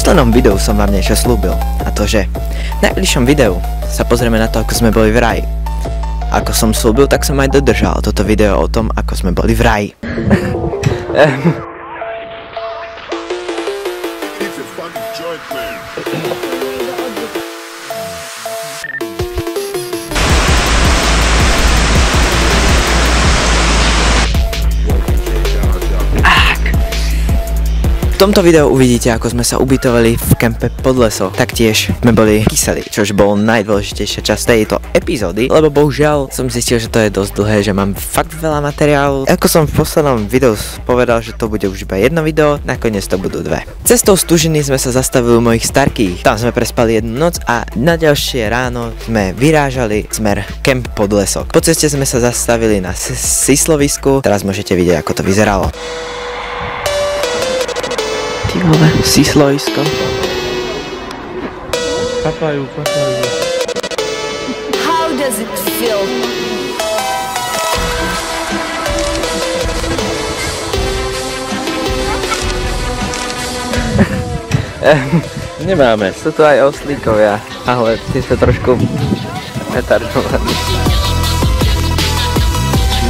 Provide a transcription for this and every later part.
poslednom videu som vám niečo slúbil, a to, že v najbližšom videu sa pozrieme na to, ako sme boli v raji. Ako som slúbil, tak som aj dodržal toto video o tom, ako sme boli v raji. V tomto videu uvidíte, ako sme sa ubytovali v kempe pod lesom. Taktiež sme boli kyseli, čož bol najdôležitejšia časť tejto epizódy, lebo bohužiaľ som zistil, že to je dosť dlhé, že mám fakt veľa materiálu. Ako som v poslednom videu povedal, že to bude už iba jedno video, nakoniec to budú dve. Cestou z Tužiny sme sa zastavili u mojich starkých, tam sme prespali jednu noc a na ďalšie ráno sme vyrážali smer kemp pod lesok. Po ceste sme sa zastavili na síslovisku, teraz môžete vidieť, ako to vyzeralo. Ty vole, síslovisko. Papajú. How does it feel? Nemáme, sú tu aj oslíkovia, ale ty sa trošku retardovaní.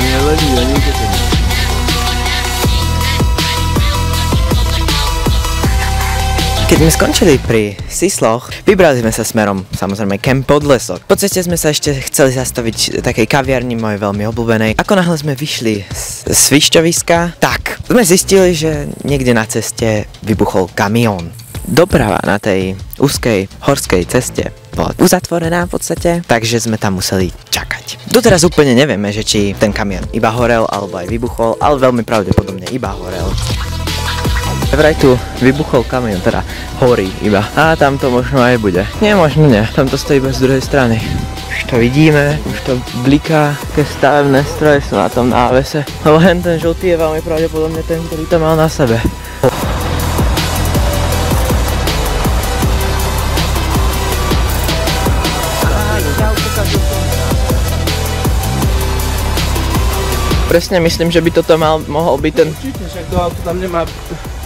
Neledí, ani nikde to nie. Keď sme skončili pri Sisloch, vybrali sme sa smerom, samozrejme, kemp pod lesok. Po ceste sme sa ešte chceli zastaviť takej kaviarni mojej veľmi obľúbenej. Ako náhle sme vyšli z svišťoviska, tak sme zistili, že niekde na ceste vybuchol kamión. Doprava na tej úzkej horskej ceste bola uzatvorená v podstate, takže sme tam museli čakať. Doteraz úplne nevieme, že či ten kamión iba horel alebo aj vybuchol, ale veľmi pravdepodobne iba horel. Vraj tu vybuchol kamión, teda horí iba. A tam to možno aj bude. Nie, možno nie. Tam to stojí iba z druhej strany. Už to vidíme, už to bliká, aké stavebné stroje sú na tom návese. Len ten žltý je veľmi pravdepodobne ten, ktorý to mal na sebe. Presne myslím, že by toto mohol byť ten... Určite, však to auto tam nemá...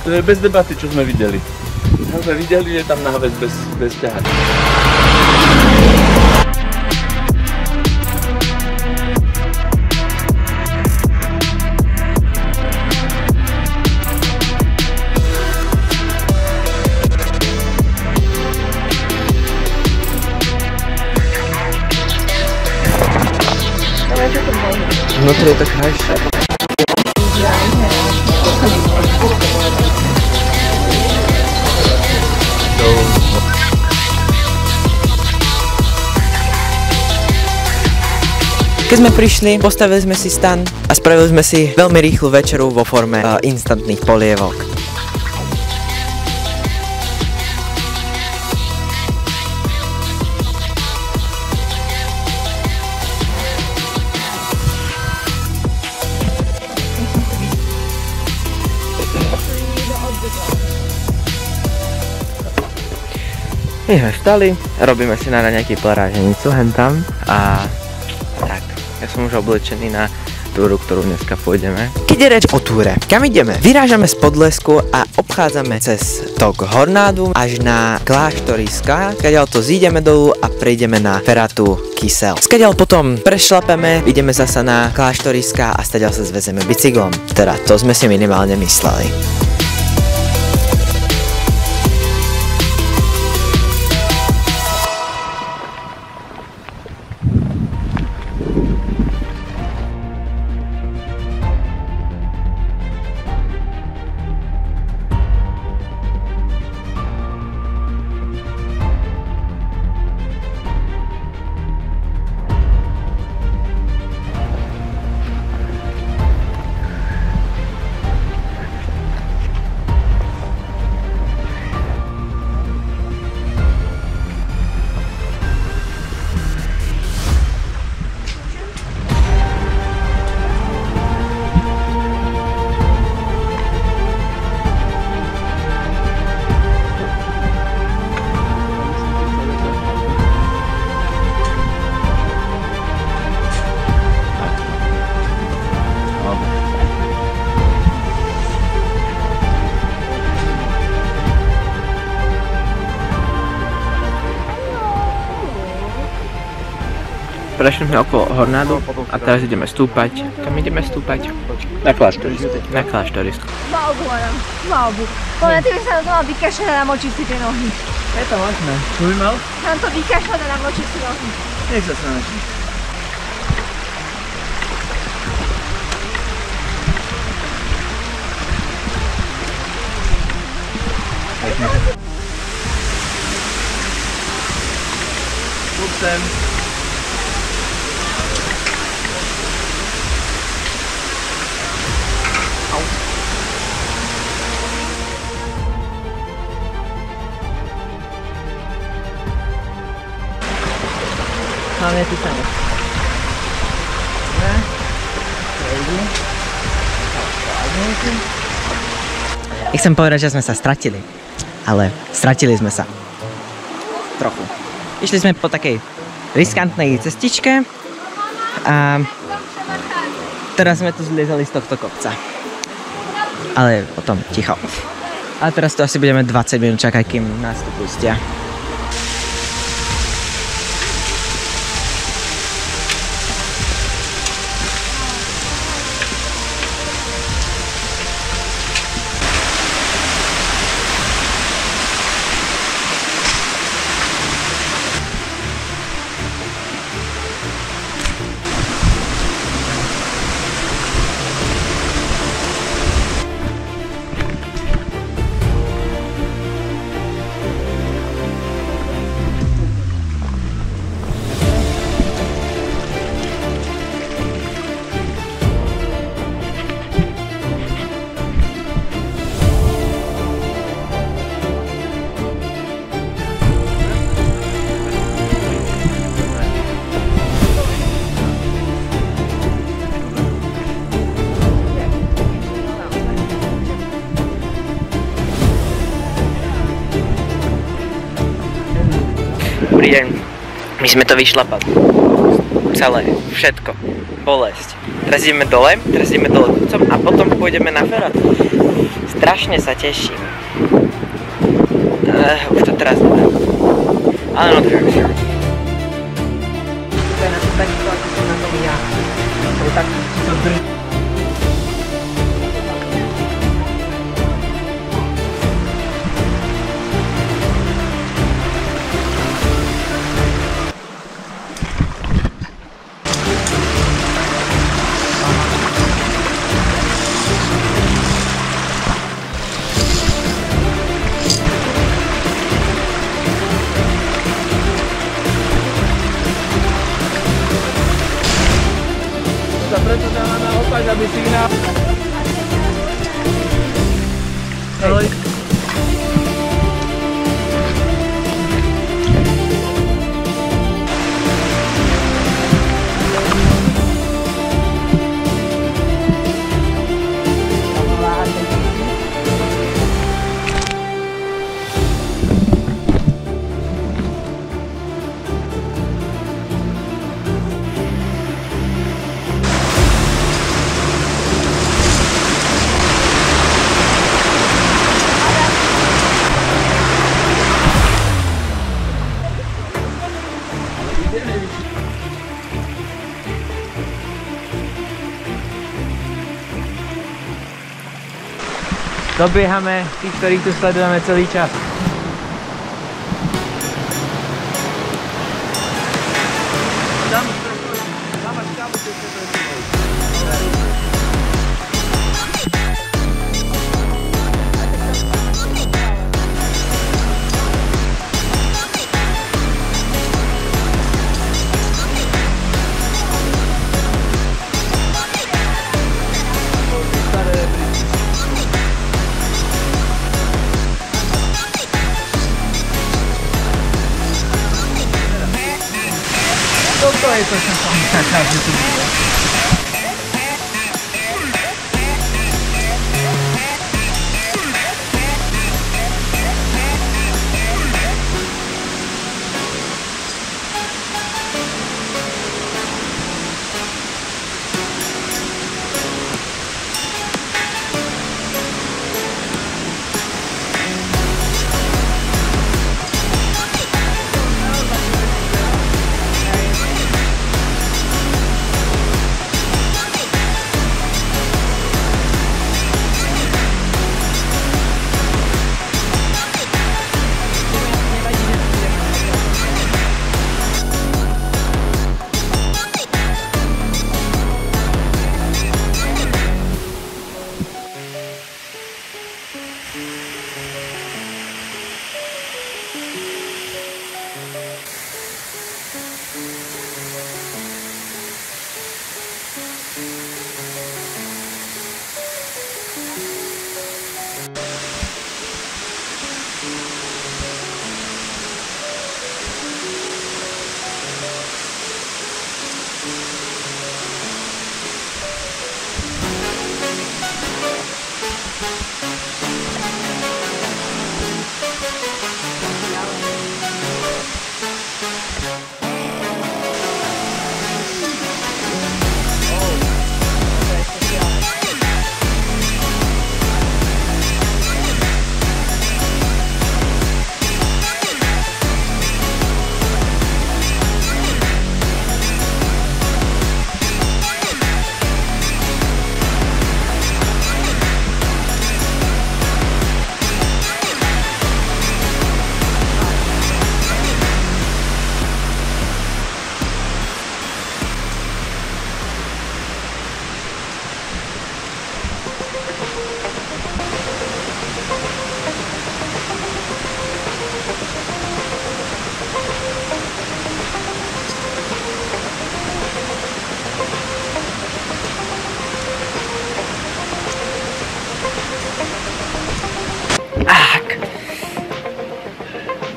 To je bez debaty, čo sme videli. Sme videli, že tam náves bez ťahať. Vnútri je to krajšie. Keď sme prišli, postavili sme si stan a spravili sme si veľmi rýchlu večeru vo forme instantných polievok. My sme vstali, robíme si na nejaký pláženicu hentam a tak. Ja som už oblečený na túru, ktorú dneska pôjdeme. Keď je reč o túre, kam ideme? Vyrážame z Podlesku a obchádzame cez tok Hornádu až na kláštoriska, skadiaľ to zídeme dolu a prejdeme na feratu Kysel. Skadiaľ potom prešlapeme, ideme zasa na kláštoriska a skadiaľ sa zvezeme bicyklom. Teda to sme si minimálne mysleli. Prešli sme okolo Hornádu a teraz ideme stúpať. Kam ideme stúpať? Na kláštorisko. Na kláštorisko. Malbu, Adam, malbu. Podľa ty by sa na to mal vykašľať a namočiť si tie nohy. Je to možné. Čo by mal? Mám to vykašľať a namočiť si nohy. Nech sa snaží. Poď sem. Hlavne ty sa nech. Chcem povedať, že sme sa stratili. Ale stratili sme sa. Trochu. Išli sme po takej riskantnej cestičke a teraz sme tu zliezali z tohto kopca. Ale o tom ticho. A teraz tu asi budeme 20 minút čakať, kým nás tu pustia. Dobrý deň. My sme to vyšlapali. Celé, všetko. Bolesť. Teraz ideme dole kopcom a potom pôjdeme na Ferát. Strašne sa teším. Už to teraz neviem. Ale no tak. To je na to takisto, ako som na tom ja. To je tak, to drží. Preto sa máme opať, aby signál... Ahoj. Dobiehame tých, ktorých tu sledujeme celý čas. Toto je to, čo som čakal, že tu bude.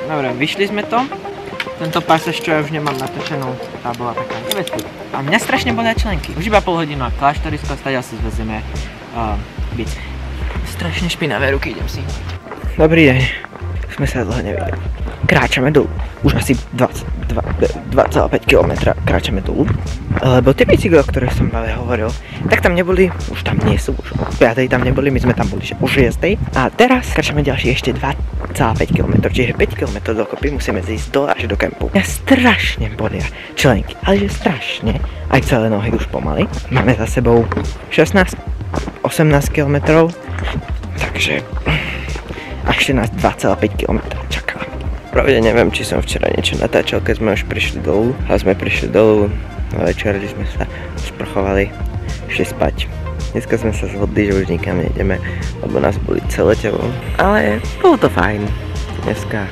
Dobre, vyšli sme to. Tento pasáž, čo ja už nemám natočenú, tá bola taká nebezpečná. A mňa strašne bolia členky. Už iba pol hodinu a kláštorisko, stadiaľ si zvezieme bic. Strašne špinavé ruky, idem si. Dobrý deň. Sme sa dlho nevideli. Kráčame dolu. Už asi 2,5 km kráčame dolu. Lebo tie bicykle, o ktorých som práve hovoril, tak tam neboli, už tam nie sú, už o 5 tam neboli, my sme tam boli o 6. A teraz kráčame ďalšie ešte 2,5 km, čiže 5 km dokopy musíme zísť dole až do kempu. Mňa strašne bolia členky, ale že strašne, aj celé nohy už pomaly. Máme za sebou 16-18 km, takže ešte nás 2,5 km čaká. Pravde neviem, či som včera niečo natáčal, keď sme už prišli dolu. A sme prišli dolu, večerali sme sa, sprchovali, išli spať. Dneska sme sa zhodli, že už nikam nejdeme, lebo nás boli celé telo. Ale bolo to fajn. Dneska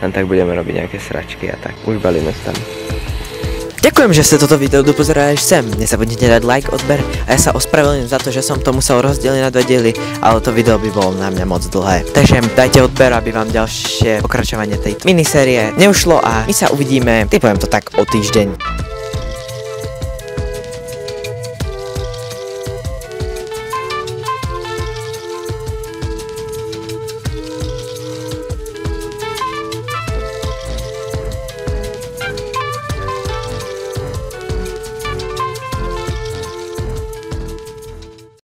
len tak budeme robiť nejaké sračky a tak. Už balíme sa tam. Ďakujem, že ste toto video dopozerali až sem. Nezabudnite dať like, odber a ja sa ospravedlňujem za to, že som to musel rozdeliť na 2 diely, ale to video by bolo na mňa moc dlhé. Takže dajte odber, aby vám ďalšie pokračovanie tejto minisérie neušlo a my sa uvidíme, typujem to tak o týždeň.